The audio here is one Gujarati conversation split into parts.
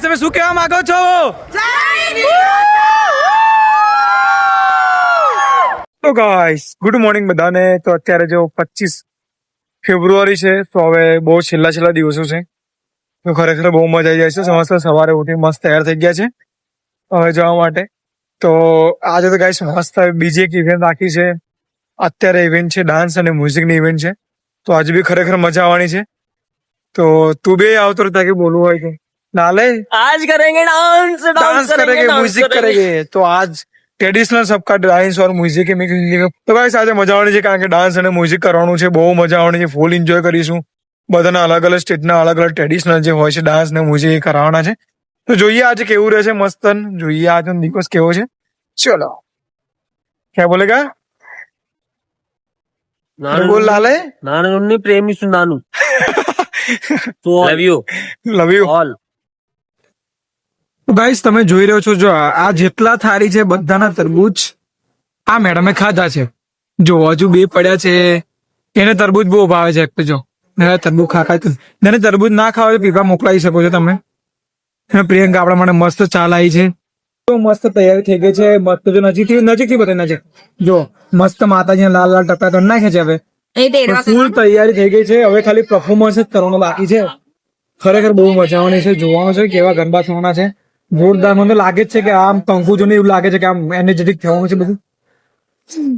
તમે શું કહેવા માંગો છો? તો ગાઈસ ગુડ મોર્નિંગ બધાને. તો અત્યારે જો 25 ફેબ્રુઆરી છે, તો હવે બહુ છેલ્લા દિવસો છે, તો ખરેખર બહુ મજા આવી જાય છે. સમસ્ત સવારે ઉઠી મસ્ત તૈયાર થઈ ગયા છે હવે જવા માટે. તો આજે તો ગાઈસ મસ્ત બીજી એક ઇવેન્ટ રાખી છે. અત્યારે ઇવેન્ટ છે ડાન્સ અને મ્યુઝિકની ઇવેન્ટ છે, તો આજે બી ખરેખર મજા આવવાની છે. તો તું બી આવતો રહે તાકે બોલવું હોય કે નાલે आज करेंगे डांस करेंगे म्यूजिक करेंगे. तो आज ट्रेडिशनल सबका डांस और म्यूजिक તો ગાઈસ આજે મજા આવવાની છે, કારણ કે ડાન્સ અને મ્યુઝિક કરવાનું છે. બહુ મજા આવવાની છે, ફૂલ એન્જોય કરીશું. બધાના અલગ અલગ સ્ટેટના અલગ અલગ ટ્રેડિશનલ જે હોય છે ડાન્સ ને મ્યુઝિક એ કરાવવાના છે. તો જોઈએ આજે કેવું રહેશે. મસ્ત જોઈએ આજનો દિવસ કેવો છે. ચલો ક્યાં બોલેગા બોલ લાલે. નાનું પ્રેમી છું નાનું. Love you all. ગાઈસ તમે જોઈ રહ્યો છો, જો આ જેટલા થાળી છે બધાના તરબૂચ આ મેડમે ખાધા છે. જો હજુ બે પડ્યા છે. એને તરબૂચ બહુ ભાવે છે. જો તરબૂચ ખાય તરબૂચ ના ખાવ તો પીપા મોકલાવી શકો છો તમે. પ્રિયંકા આપણા માટે મસ્ત ચા લાવી છે. તો મસ્ત તૈયારી થઈ ગઈ છે. મસ્ત જો નજીકથી બતાવી નજીક જો મસ્ત માતાજી લાલ લાલ ટપ્પા તો નાખે છે. હવે ફૂલ તૈયારી થઈ ગઈ છે. હવે ખાલી પરફોર્મન્સ જ કરવાનું બાકી છે. ખરેખર બહુ મજા આવવાની છે. જોવાનું છે કેવા ગરબા થવાના છે. જોરદાર. મને લાગે જ છે કે આમ કંકુ જોને એવું લાગે છે કે આમ એનર્જેટિક થવાનું છે બધું.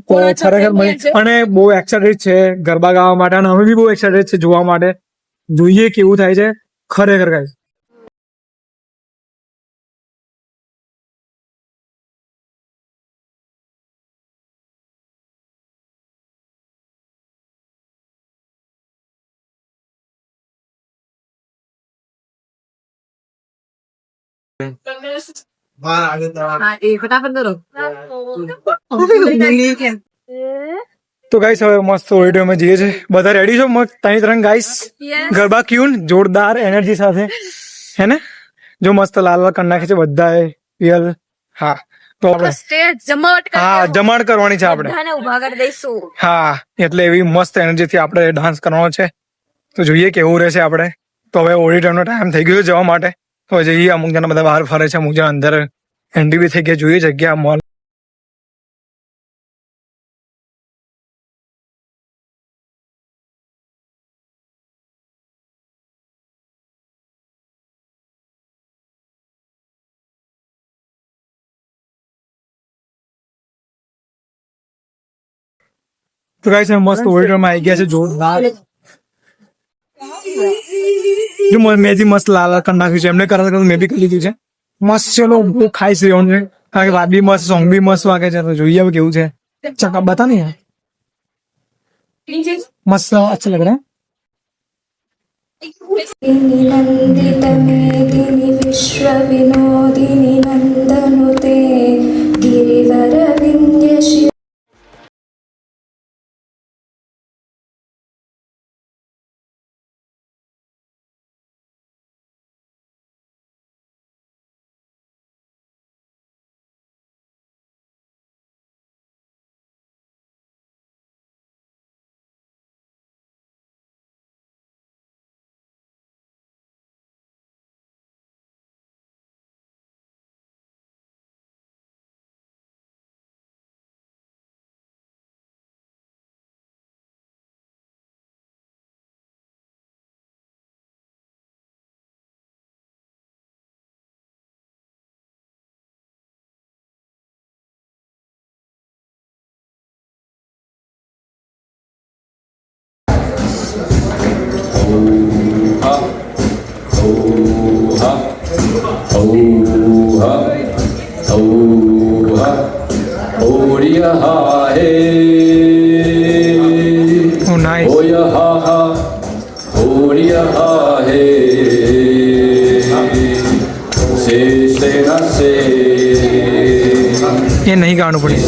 તો ખરેખર અને બહુ એક્સાઇટેડ છે ગરબા ગાવા માટે, અને અમે બી બહુ એક્સાઇટેડ છે જોવા માટે. જોઈએ કેવું થાય છે ખરેખર ગાઈસ. તો ગાઈસ હવે મસ્ત ઓડિટોરિયમમાં જઈએ છે. બધા રેડી છો? મસ્ત ત્રણ ગાઈસ ગરબા ક્યુન જોરદાર એનર્જી સાથે હે ને. જો મસ્ત લાલ લાલ કરી નાખે છે બધા રિયલ. હા તો જમાડ કરવાની છે આપણે. હા એટલે એવી મસ્ત એનર્જીથી આપણે ડાન્સ કરવાનો છે. તો જોઈએ કેવું રહેશે આપણે. તો હવે ઓડિટોરિયમનો ટાઈમ થઈ ગયો જવા માટે. તો જઈએ. અમુક જણા બધા બહાર ફરે છે, અમુક જણા અંદર એન્ટ્રી બી થઈ ગયા. જોઈએ જગ્યા મોલ. તો ગાઈસ મસ્ત ઓડિટોરિયમમાં આવી ગયા છે. જોરદાર. જો મેં મસ્ત લાલ લાલ કરી નાખ્યું છે. એમને કરતા મેં બી કરી લીધું છે. મસ્ત ચલો બહુ ખાઈશ રહેવાનું છે, કારણ કે વાત બી મસ્ત, સોંગ બી મસ્ત વાગે છે. તો જોઈએ હવે કેવું છે. ચકા બતા નહીં મસ્ત અચ્છા લગ રહા नन्दितमेदिनि विश्वविनोदिनि नन्दनुते गिरिवरविन्द्य ये नहीं गाना पड़ेगा.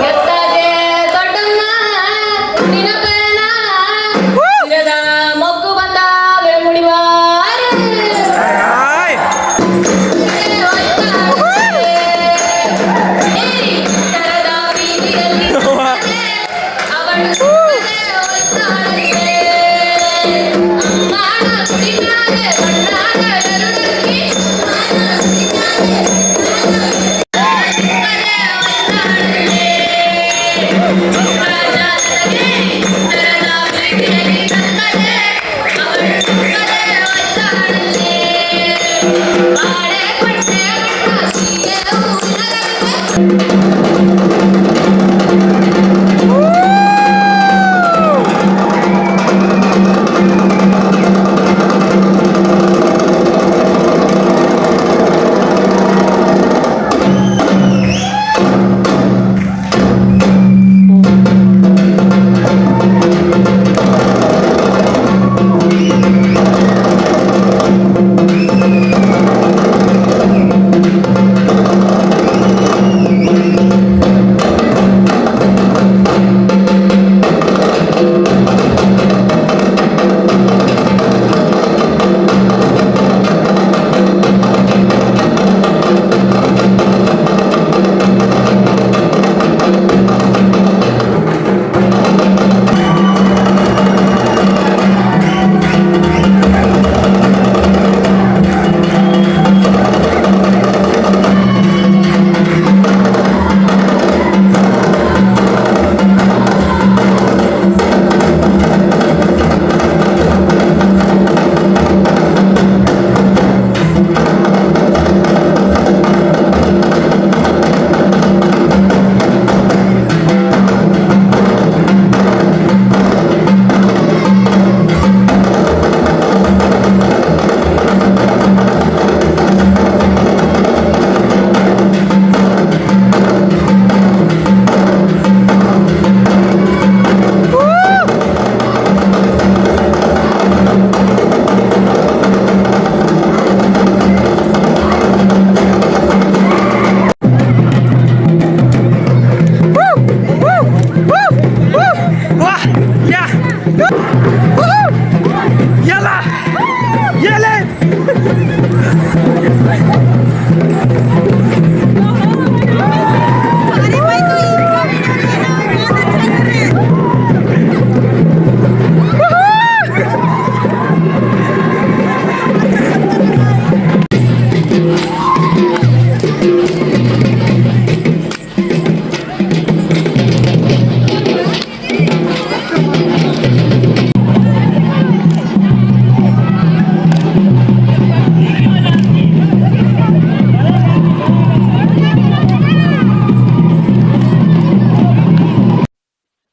ಎತ್ತದೆ ದೊಡ್ಡಮ್ಮ ನಿನಪೇನ ಇರದ ಮೊಗ್ಗು ಬಂದಾವೆ ಮುಡಿವಾರ ತರದ ಬೀದಿಯಲ್ಲಿ ಅವಳು ಒತ್ತಾಡಲಿದೆ ಅಮ್ಮನ ಕುಡಿನಾಗೆ ಬಣ್ಣಾದ ಎರಡಕ್ಕಿ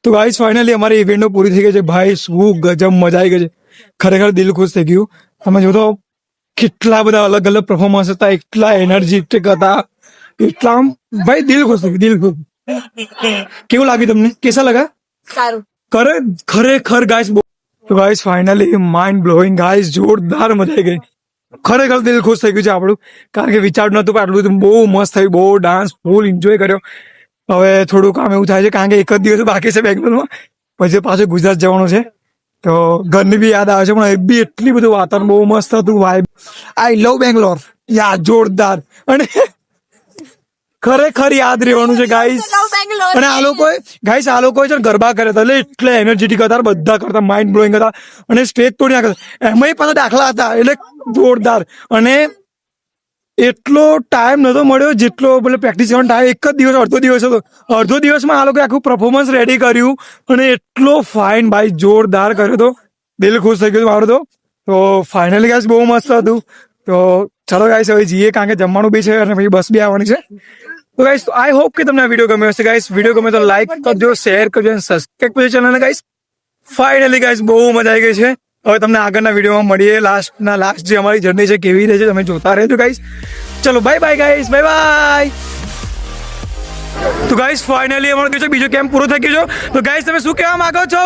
તો ગાઈસ ફાઇનલી અમારી ઇવેન્ટો પૂરી થઈ ગઈ છે ભાઈ. શું ગજબ મજા આવી ગઈ છે, ખરેખર દિલ ખુશ થઈ ગયું. તમે જો તો કેટલા બધા અલગ અલગ પરફોર્મન્સ હતા, એટલા એનર્જેટિક હતા, એટલા આમ ભાઈ દિલ ખુશ થઈ ગયું, દિલ ખુશ. કેવું લાગ્યું તમને? કેસા લગા? સારું. ખરેખર ગાઈસ તો guys finally mind blowing guys, જોરદાર મજા આવી ગઈ. ખરેખર દિલ ખુશ થઈ ગયું છે આપણું, કારણ કે વિચાર નતું પણ આટલું બધું બહુ મસ્ત થયું, બહુ ડાન્સ ફૂલ એન્જોય કર્યો. હવે થોડું કામ એવું થાય છે કારણ કે એક જ દિવસ બાકી છે બેંગ્લોરમાં, પછી પાછું ગુજરાત જવાનું છે. તો ઘરની બી યાદ આવે છે, પણ એ બી એટલી બધું વાતાવરણ બહુ મસ્ત હતું. વાઇબ, આઈ લવ બેંગ્લોર યા, જોરદાર. અને ખરેખર યાદ રહેવાનું છે ગાઈસ. અને આ લોકોએ ગાઈસ છે ને ગરબા કર્યા હતા, એટલે એનર્જેટિક હતા બધા કરતા, માઇન્ડ બ્લોઈંગ હતા અને સ્ટેજ તોડી નાખ્યા. એમાંય પાછા દાખલા હતા, એટલે જોરદાર. અને એટલો ટાઈમ નતો મળ્યો જેટલો પ્રેક્ટિસ કરવાનો ટાઈમ એક જ દિવસ, અડધો દિવસ હતો. અડધો દિવસમાં આ લોકોએ આખું પરફોર્મન્સ રેડી કર્યું અને એટલો ફાઇન ભાઈ, જોરદાર કર્યો હતો. દિલ ખુશ થઈ ગયું મારું તો. તો ફાઇનલી ગાઈસ બહુ મસ્ત હતું. તો ચલો ગાઈસ હવે જઈએ, કારણ કે જમવાનું બી છે અને પછી બસ બી આવવાની છે. તો ગાઈસ આઈ હોપ કે તમને આ વિડીયો ગમ્યો હશે ગાઈસ. વિડીયો ગમે તો લાઈક કરજો, શેર કરજો અને સબસ્ક્રાઇબ કરજો ચેનલને ગાઈસ. ફાઇનલી ગાઈસ બહુ મજા આવી ગઈ છે. હવે તમને આગળના વિડીયોમાં મળીએ. લાસ્ટ જે અમારી જર્ની છે કેવી રહે છે તમે જોતા રહેજો ગાઈસ. ચલો bye bye guys, bye bye. તો ગાઈસ ફાઇનલી અમારો બીજો કેમ્પ પૂરો થઈ ગયો છે. તો ગાઈસ તમે શું કહેવા માંગો છો?